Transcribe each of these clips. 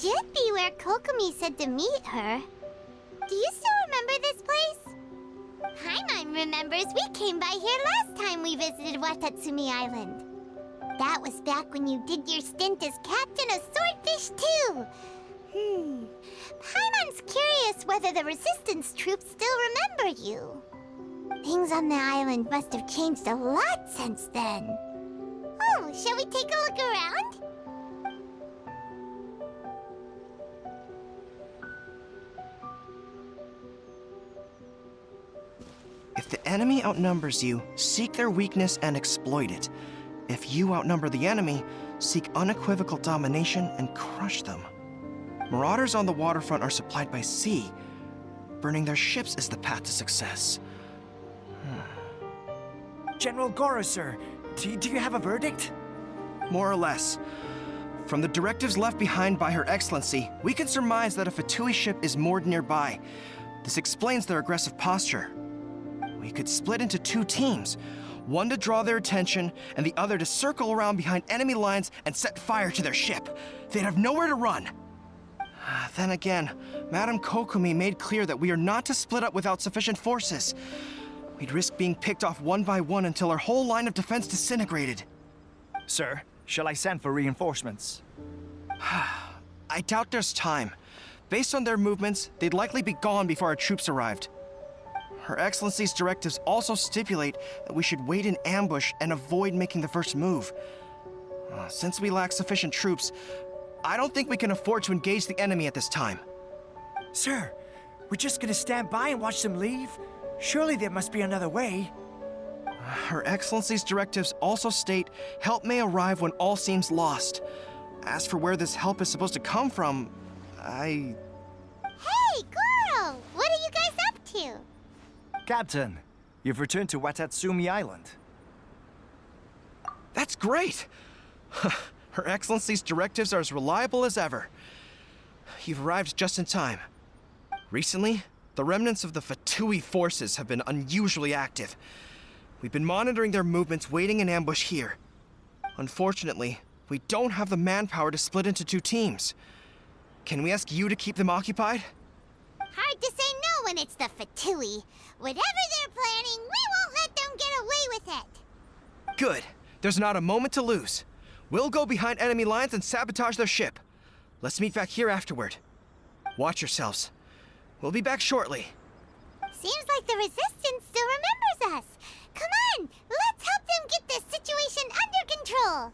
should be where Kokomi said to meet her. Do you still remember this place? Paimon remembers we came by here last time we visited Watatsumi Island. That was back when you did your stint as captain of Swordfish too. Paimon's curious whether the Resistance troops still remember you. Things on the island must have changed a lot since then. Oh, shall we take a look around? If the enemy outnumbers you, seek their weakness and exploit it. If you outnumber the enemy, seek unequivocal domination and crush them. Marauders on the waterfront are supplied by sea. Burning their ships is the path to success. General Goro, sir, do you have a verdict? More or less. From the directives left behind by Her Excellency, we can surmise that a Fatui ship is moored nearby. This explains their aggressive posture. We could split into two teams, one to draw their attention, and the other to circle around behind enemy lines and set fire to their ship. They'd have nowhere to run. Then again, Madame Kokomi made clear that we are not to split up without sufficient forces. We'd risk being picked off one by one until our whole line of defense disintegrated. Sir, shall I send for reinforcements? I doubt there's time. Based on their movements, they'd likely be gone before our troops arrived. Her Excellency's directives also stipulate that we should wait in ambush and avoid making the first move. Since we lack sufficient troops, I don't think we can afford to engage the enemy at this time. Sir, we're just gonna stand by and watch them leave? Surely there must be another way. Her Excellency's directives also state help may arrive when all seems lost. As for where this help is supposed to come from, Hey, Goro! What are you guys up to? Captain, you've returned to Watatsumi Island. That's great! Her Excellency's directives are as reliable as ever. You've arrived just in time. Recently, the remnants of the Fatui forces have been unusually active. We've been monitoring their movements, waiting in ambush here. Unfortunately, we don't have the manpower to split into two teams. Can we ask you to keep them occupied? Hard to say no when it's the Fatui. Whatever they're planning, we won't let them get away with it. Good. There's not a moment to lose. We'll go behind enemy lines and sabotage their ship. Let's meet back here afterward. Watch yourselves. We'll be back shortly. Seems like the Resistance still remembers us. Come on, let's help them get this situation under control.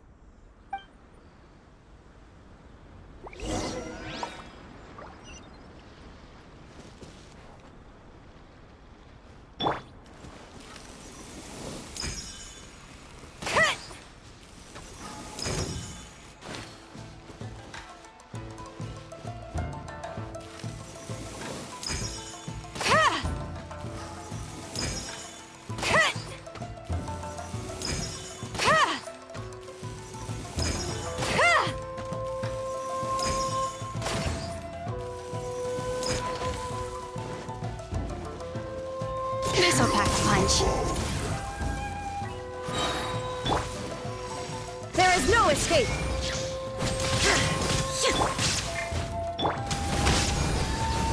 Missile pack punch. There is no escape.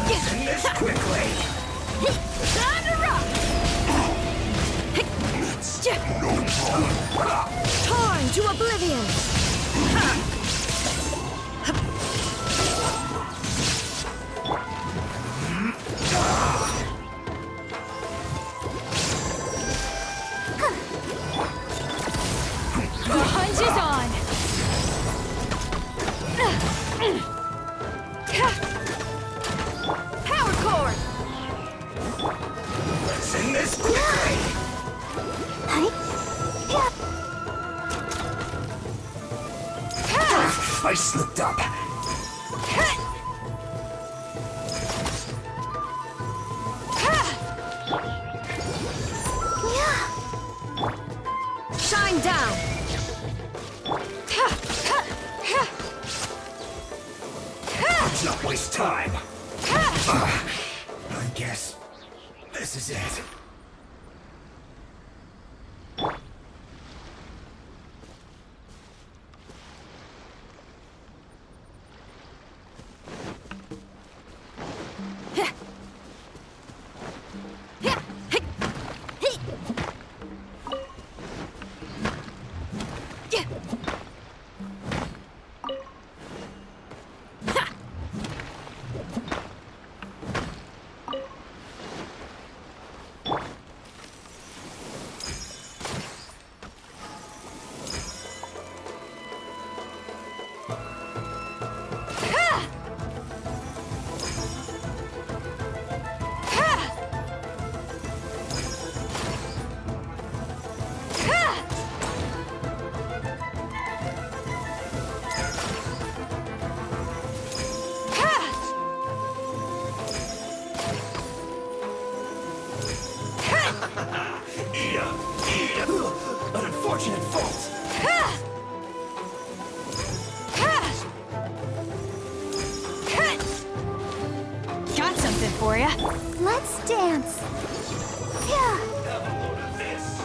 End this quickly. Time to rock. Torn to oblivion. The hunt is on! Power cord! Let's end this quickly. I slipped up. Shine down! Let's not waste time. I guess this is it. unfortunate fault. Got something for ya. Let's dance. Yeah. Have a load of this.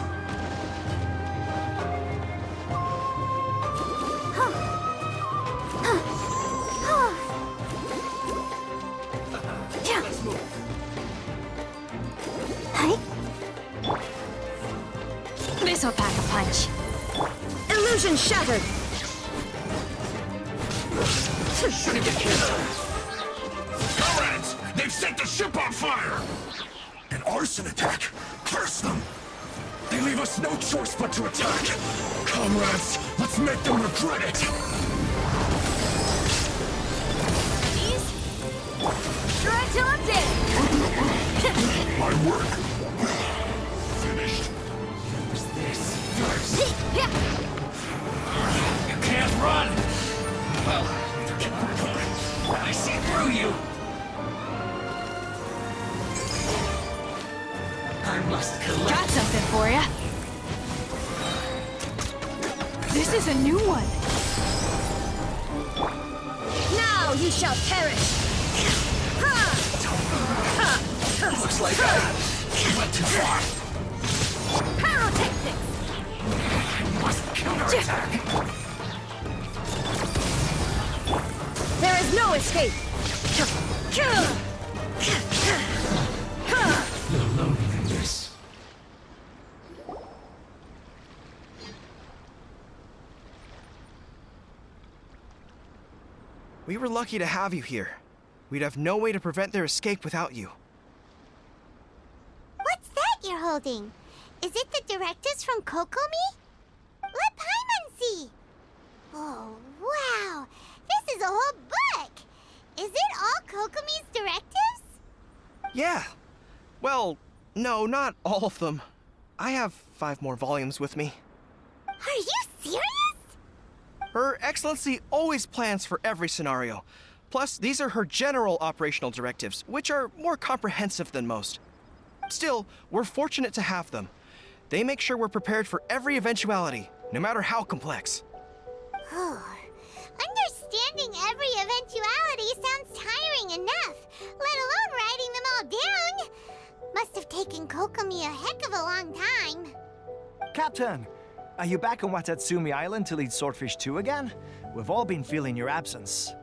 Yeah. Let's move. Hi. This'll pack a punch. Illusion shattered. Shouldn't get killed. Comrades, they've set the ship on fire! An arson attack? Curse them! They leave us no choice but to attack! Comrades, let's make them regret it! These? Try till I'm dead. My work! Finished. Use this first. You can't run! Well, neither can I. I see through you! I must collect. Got something for ya. This is a new one. Now you shall perish. Looks like I went too far. I'll take this. I must counterattack. There is no escape. No loading in this. We were lucky to have you here. We'd have no way to prevent their escape without you. What's that you're holding? Is it the directives from Kokomi? Let Paimon see. Oh, wow. This is a whole book. Is it all Kokomi's directives? Yeah. Well, no, not all of them. I have 5 more volumes with me. Are you serious? Her Excellency always plans for every scenario. Plus, these are her general operational directives, which are more comprehensive than most. Still, we're fortunate to have them. They make sure we're prepared for every eventuality, no matter how complex. Understanding every eventuality sounds tiring enough, let alone writing them all down. Must have taken Kokomi a heck of a long time. Captain, are you back on Watatsumi Island to lead Swordfish 2 again? We've all been feeling your absence.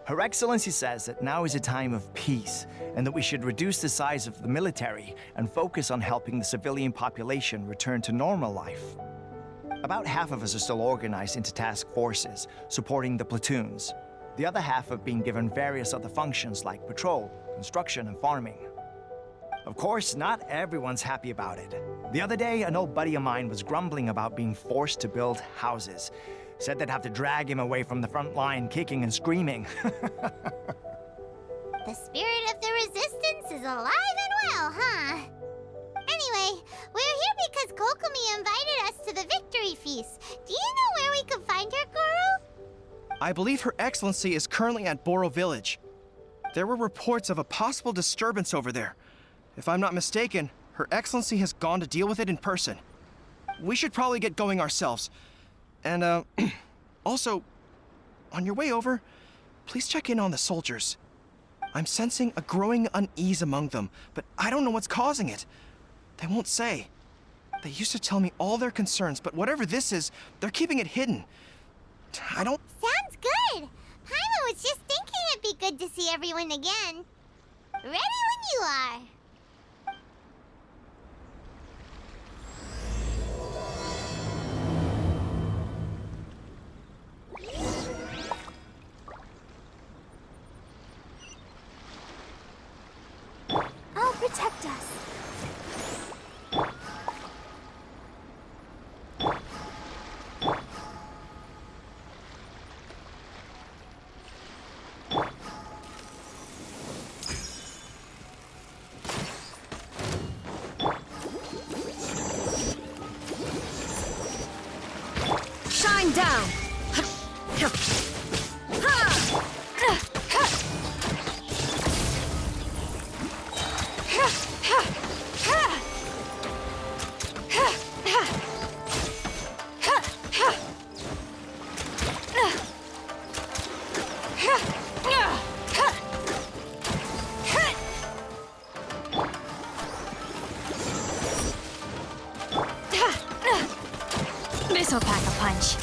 Her Excellency says that now is a time of peace, and that we should reduce the size of the military and focus on helping the civilian population return to normal life. About half of us are still organized into task forces, supporting the platoons. The other half have been given various other functions like patrol, construction, and farming. Of course, not everyone's happy about it. The other day, an old buddy of mine was grumbling about being forced to build houses. Said they'd have to drag him away from the front line, kicking and screaming. The spirit of the resistance is alive and well, huh? Anyway, we're here because Kokomi invited us to the victory feast. Do you know where we can find her, Goro? I believe Her Excellency is currently at Boro Village. There were reports of a possible disturbance over there. If I'm not mistaken, Her Excellency has gone to deal with it in person. We should probably get going ourselves. And, also, on your way over, please check in on the soldiers. I'm sensing a growing unease among them, but I don't know what's causing it. They won't say. They used to tell me all their concerns, but whatever this is, they're keeping it hidden. I don't... Sounds good. Paimon was just thinking it'd be good to see everyone again. Ready when you are. I'll protect us. Shine down. This'll pack a punch.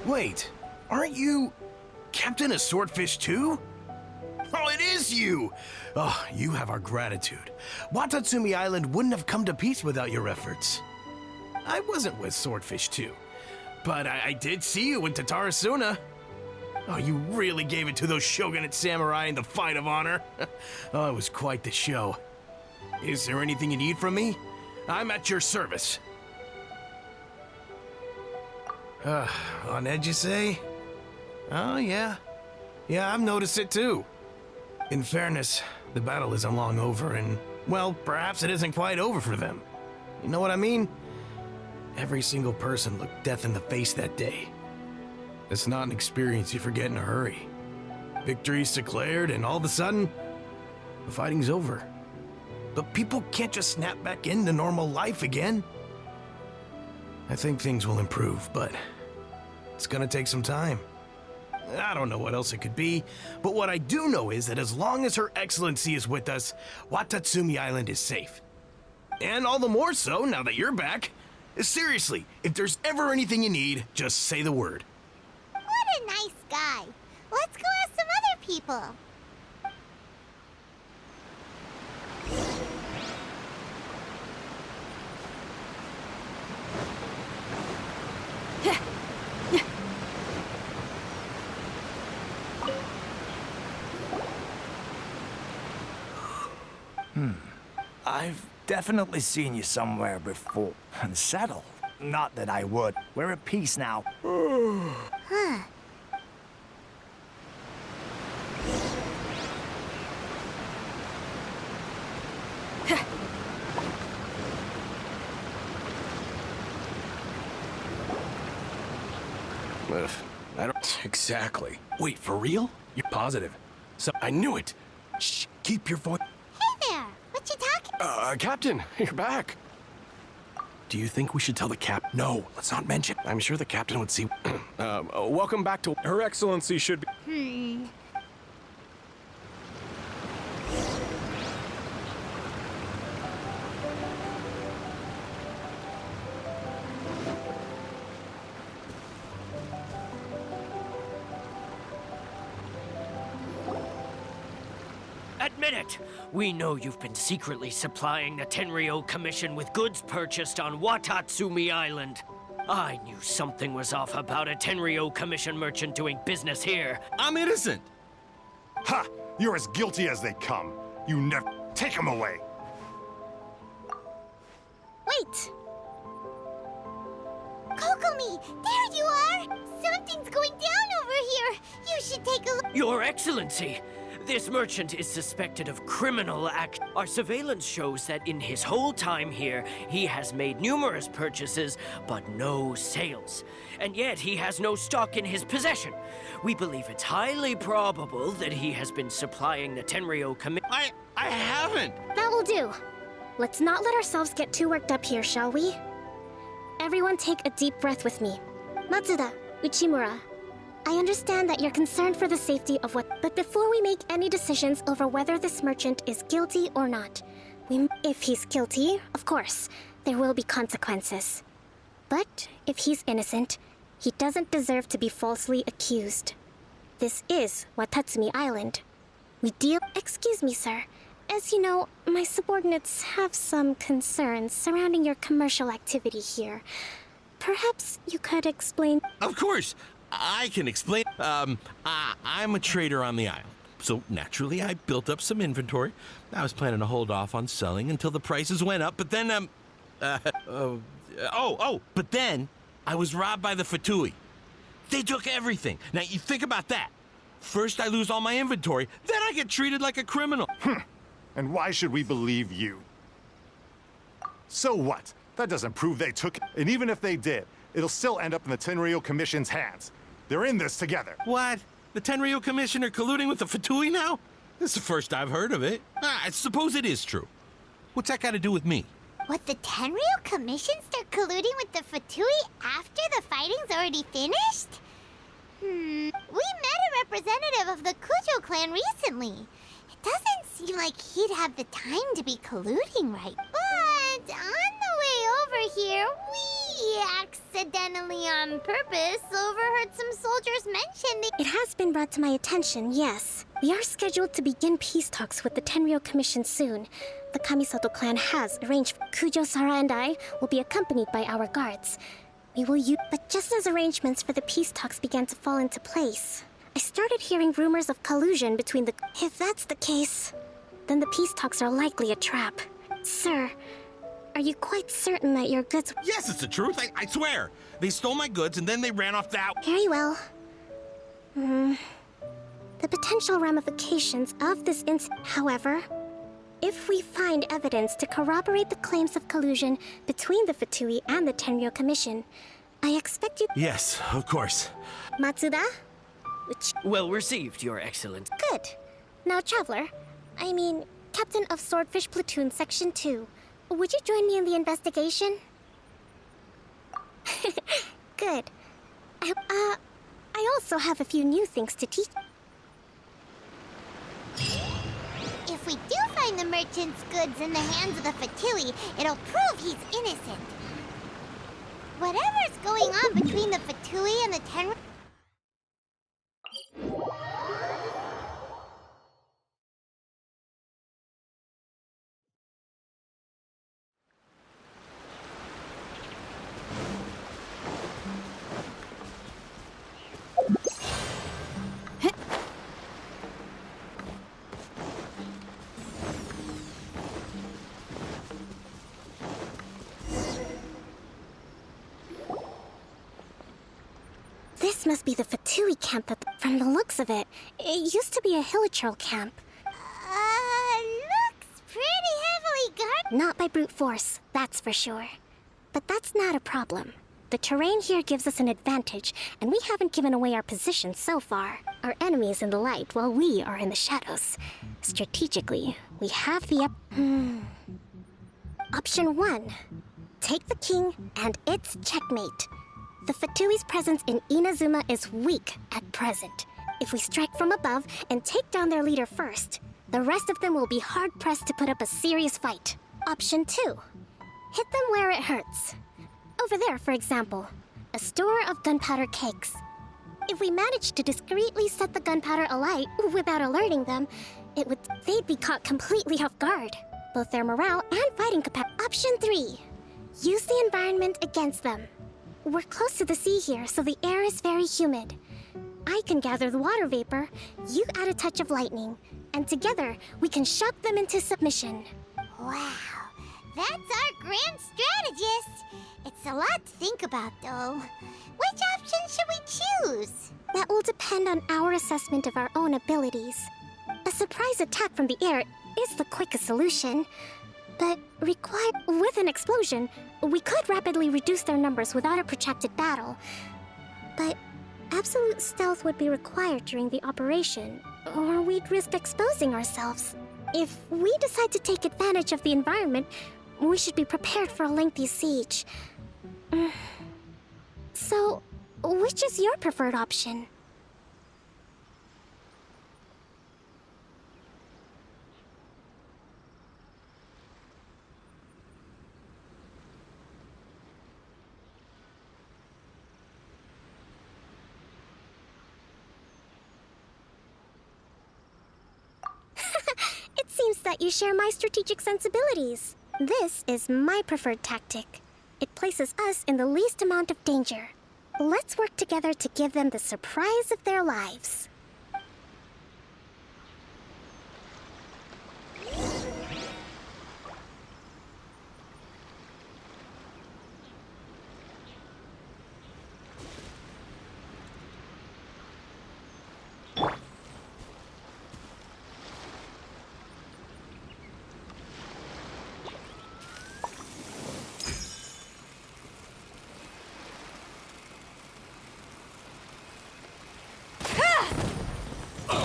Wait, aren't you Captain of Swordfish too? Oh, it is you! Oh, you have our gratitude. Watatsumi Island wouldn't have come to peace without your efforts. I wasn't with Swordfish too, but I did see you in Tatarasuna. Oh, you really gave it to those Shogunate samurai in the fight of honor. Oh, it was quite the show. Is there anything you need from me? I'm at your service. On edge, you say? Oh, yeah. Yeah, I've noticed it too. In fairness, the battle isn't long over, and, well, perhaps it isn't quite over for them. You know what I mean? Every single person looked death in the face that day. It's not an experience you forget in a hurry. Victory's declared, and all of a sudden, the fighting's over. But people can't just snap back into normal life again. I think things will improve, but it's gonna take some time. I don't know what else it could be, but what I do know is that as long as Her Excellency is with us, Watatsumi Island is safe. And all the more so now that you're back. Seriously, if there's ever anything you need, just say the word. What a nice guy. Let's go ask some other people. I've definitely seen you somewhere before. And settle. Not that I would. We're at peace now. Huh. I don't... Exactly. Wait, for real? You're positive? So, I knew it. Shh, keep your voice... Hey there. What you talking? Captain, you're back. Do you think we should tell the cap? No, let's not mention. I'm sure the captain would see... welcome back to... Her Excellency should be... Admit it! We know you've been secretly supplying the Tenryou Commission with goods purchased on Watatsumi Island. I knew something was off about a Tenryou Commission merchant doing business here. I'm innocent! Ha! You're as guilty as they come. You never... Take him away! Wait! Kokomi, there you are! Something's going down over here! You should take a look. Your Excellency! This merchant is suspected of criminal act. Our surveillance shows that in his whole time here, he has made numerous purchases, but no sales. And yet he has no stock in his possession. We believe it's highly probable that he has been supplying the Tenryou Commission. I haven't! That will do. Let's not let ourselves get too worked up here, shall we? Everyone take a deep breath with me. Matsuda, Uchimura, I understand that you're concerned for the safety of what... But before we make any decisions over whether this merchant is guilty or not, if he's guilty, of course, there will be consequences. But if he's innocent, he doesn't deserve to be falsely accused. This is Watatsumi Island. We deal. Excuse me, sir. As you know, my subordinates have some concerns surrounding your commercial activity here. Perhaps you could explain. Of course, I can explain. I'm a trader on the island, so naturally I built up some inventory. I was planning to hold off on selling until the prices went up, but then, but then I was robbed by the Fatui. They took everything. Now, you think about that. First, I lose all my inventory, then I get treated like a criminal. And why should we believe you? So what? That doesn't prove they took it. And even if they did, it'll still end up in the Tenryou Commission's hands. They're in this together. What? The Tenryou Commissioner colluding with the Fatui now? This is the first I've heard of it. I suppose it is true. What's that got to do with me? Would the Tenryou Commission start colluding with the Fatui after the fighting's already finished? We met a representative of the Kujo clan recently. It doesn't seem like he'd have the time to be colluding right. But on the way over here, we accidentally on purpose overheard some soldiers mention the... It has been brought to my attention, yes. We are scheduled to begin peace talks with the Tenryou Commission soon. The Kamisato clan has arranged for Kujo-Sara and I will be accompanied by our guards. We will use... But just as arrangements for the peace talks began to fall into place, I started hearing rumors of collusion between the... If that's the case, then the peace talks are likely a trap. Sir, are you quite certain that your goods... Yes, it's the truth. I swear. They stole my goods and then they ran off that... Very well. The potential ramifications of this incident, however, if we find evidence to corroborate the claims of collusion between the Fatui and the Tenryou Commission, I expect you... Yes, of course. Matsuda? Well received, Your Excellency. Good. Now, Traveler, I mean, Captain of Swordfish Platoon Section 2, would you join me in the investigation? Good. I also have a few new things to teach. If we do find the merchant's goods in the hands of the Fatui, it'll prove he's innocent. Whatever's going on between the Fatui and the Tenryou... This must be the Fatui camp that, from the looks of it, used to be a Hilichurl camp. Looks pretty heavily guarded. Not by brute force, that's for sure. But that's not a problem. The terrain here gives us an advantage, and we haven't given away our position so far. Our enemy is in the light, while we are in the shadows. Strategically, we have the Option 1. Take the king, and it's checkmate. The Fatui's presence in Inazuma is weak at present. If we strike from above and take down their leader first, the rest of them will be hard-pressed to put up a serious fight. Option 2. Hit them where it hurts. Over there, for example, a store of gunpowder cakes. If we manage to discreetly set the gunpowder alight without alerting them, they'd be caught completely off guard. Both their morale and fighting capacity. Option 3. Use the environment against them. We're close to the sea here, so the air is very humid. I can gather the water vapor, you add a touch of lightning, and together we can shock them into submission. Wow, that's our grand strategist. It's a lot to think about, though. Which option should we choose? That will depend on our assessment of our own abilities. A surprise attack from the air is the quickest solution, but with an explosion, we could rapidly reduce their numbers without a protracted battle. But absolute stealth would be required during the operation, or we'd risk exposing ourselves. If we decide to take advantage of the environment, we should be prepared for a lengthy siege. So, which is your preferred option? that you share my strategic sensibilities. This is my preferred tactic. It places us in the least amount of danger. Let's work together to give them the surprise of their lives.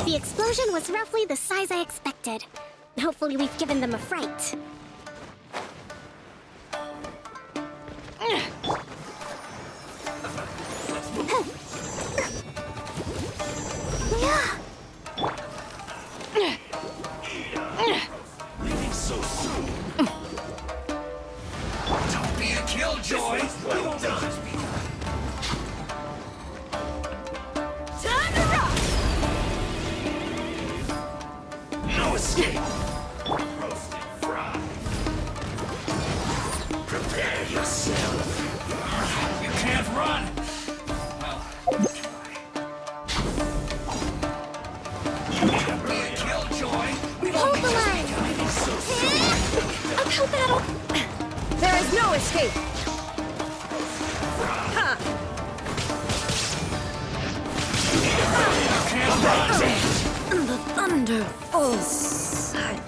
The explosion was roughly the size I expected. Hopefully we've given them a fright. Leaving so soon. Don't be a killjoy. Well done. Time to rock! No escape. Roasted fry. Prepare yourself. You can't run. Well, try. You can't be a killjoy. We've Hold only the just line. begun. Leaving so soon. Uphill battle! There is no escape! Can't run. The thunder falls silent.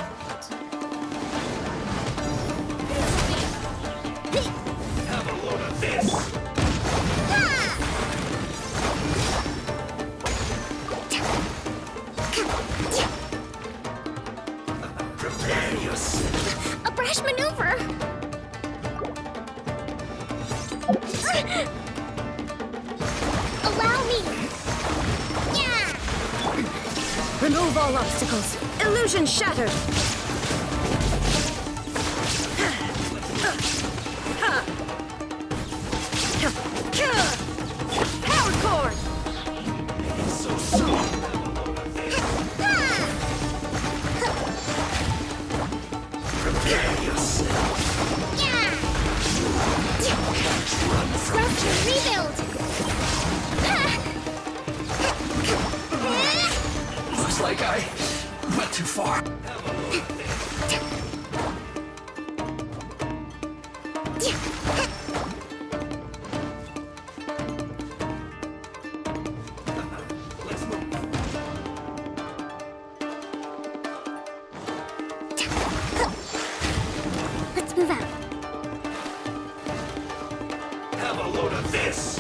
Have a load of this. Prepare yourself. A brash maneuver! Allow me! Yeah! Remove all obstacles. Illusion shattered. Power cord! So soon. Prepare yourself. Structure rebuild! Looks like I went too far. Let's move. Let's move out. Have a load of this.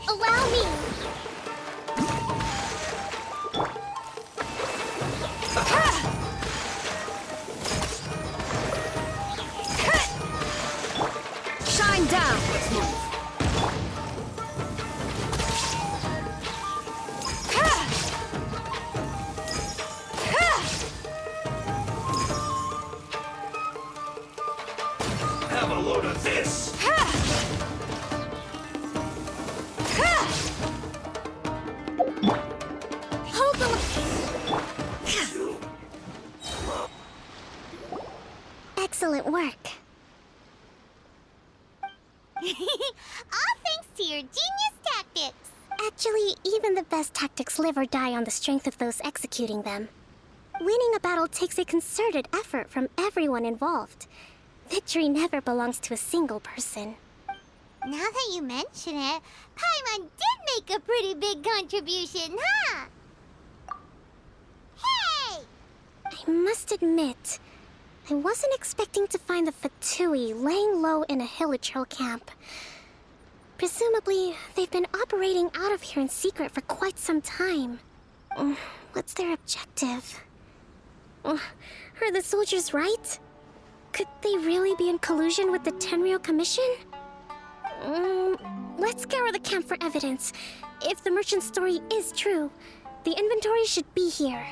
Allow me! Shine down! Let's move. Have a load of this. Hold the Excellent work. All thanks to your genius tactics! Actually, even the best tactics live or die on the strength of those executing them. Winning a battle takes a concerted effort from everyone involved. Victory never belongs to a single person. Now that you mention it, Paimon did make a pretty big contribution, huh? Hey! I must admit, I wasn't expecting to find the Fatui laying low in a Hilichurl camp. Presumably, they've been operating out of here in secret for quite some time. What's their objective? Are the soldiers right? Could they really be in collusion with the Tenryou Commission? Let's scour the camp for evidence. If the merchant's story is true, the inventory should be here.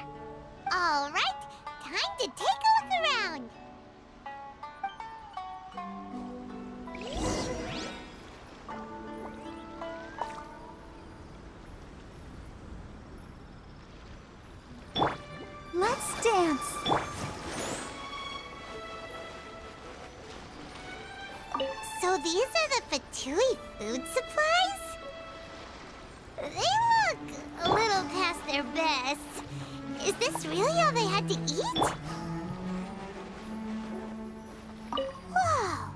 All right, time to take a look around. this really all they had to eat? Whoa!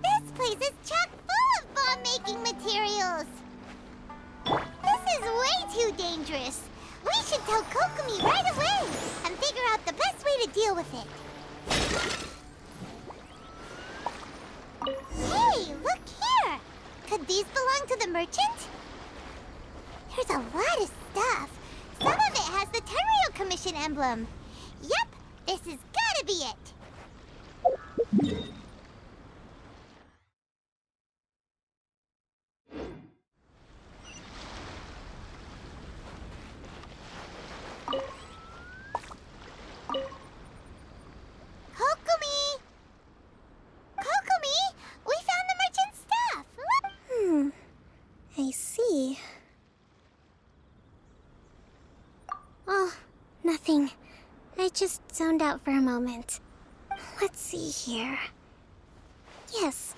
This place is chock full of bomb-making materials! This is way too dangerous! We should tell Kokomi right away and figure out the best way to deal with it. Hey, look here! Could these belong to the merchant? There's a lot of stuff. Some of it has the Tenryou Commission emblem. Yep, this has gotta be it. Kokomi! Kokomi! We found the merchant's stuff! I see. Oh, nothing. I just zoned out for a moment. Let's see here. Yes,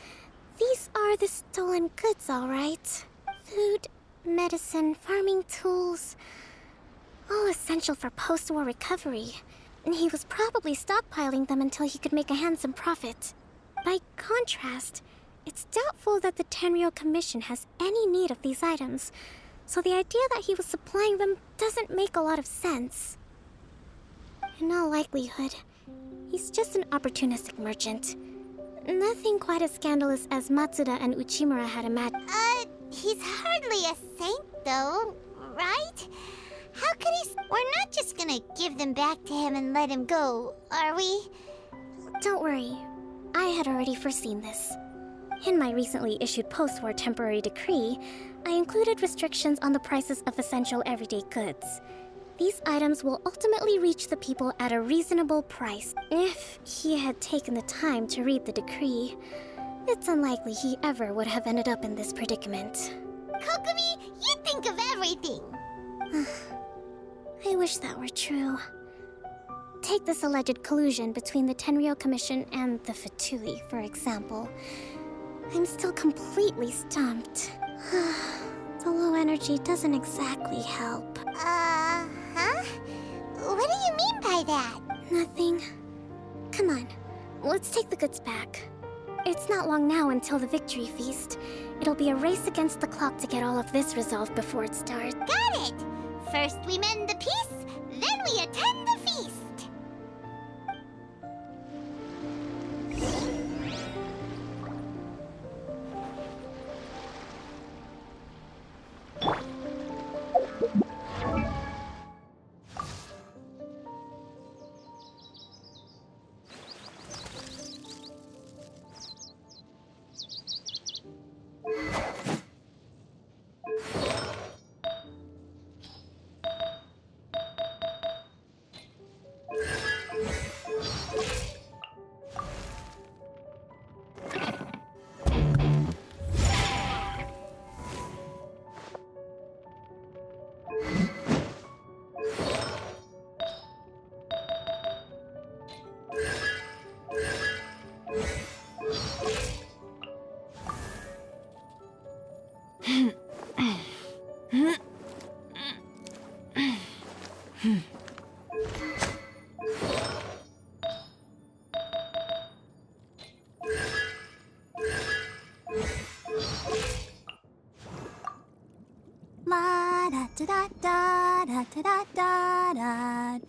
these are the stolen goods, all right. Food, medicine, farming tools. All essential for post-war recovery. And he was probably stockpiling them until he could make a handsome profit. By contrast, it's doubtful that the Tenryou Commission has any need of these items, so the idea that he was supplying them doesn't make a lot of sense. In all likelihood, he's just an opportunistic merchant. Nothing quite as scandalous as Matsuda and Uchimura had imagined. He's hardly a saint, though, right? How could he... We're not just gonna give them back to him and let him go, are we? Don't worry, I had already foreseen this. In my recently issued post-war temporary decree, I included restrictions on the prices of essential everyday goods. These items will ultimately reach the people at a reasonable price. If he had taken the time to read the decree, it's unlikely he ever would have ended up in this predicament. Kokomi, you think of everything! I wish that were true. Take this alleged collusion between the Tenryou Commission and the Fatui, for example. I'm still completely stumped. The low energy doesn't exactly help. Huh? What do you mean by that? Nothing. Come on, let's take the goods back. It's not long now until the victory feast. It'll be a race against the clock to get all of this resolved before it starts. Got it! First we mend the peace, then we attend the feast! La da da da da da da da da